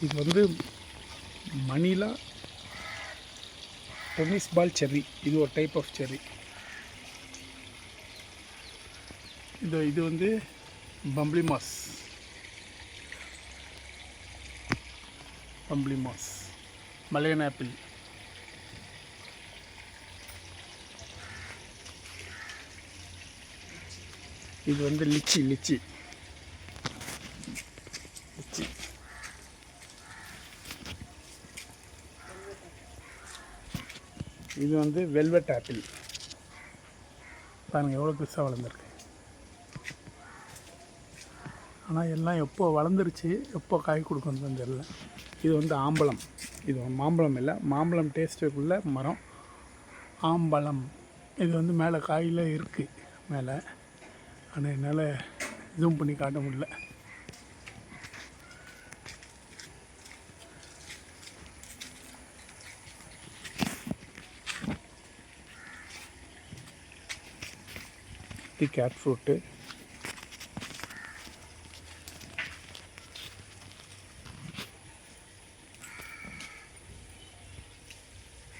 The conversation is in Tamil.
இது வந்து மணிலா டென்னிஸ் பால் செர்ரி. இது ஒரு டைப் ஆஃப் செர்ரி. இது வந்து பம்ப்ளி மாஸ். மலையன் ஆப்பிள். இது வந்து லிச்சி. இது வந்து வெல்வெட் ஆப்பிள். பாருங்கள் எவ்வளோ பெருசாக வளர்ந்துருக்கு. ஆனால் எல்லாம் எப்போ வளர்ந்துருச்சு, எப்போ காய் கொடுக்கணுன்னு தெரியல. இது வந்து ஆம்பலம். இது மாம்பழம் இல்லை, மாம்பழம் டேஸ்ட்டுக்குள்ள மரம் ஆம்பலம். இது வந்து மேலே காயில் இருக்குது மேலே. ஆனால் என்னால் ஜூம் பண்ணி காட்ட முடியல. கேட் ஃப்ரூட்டு.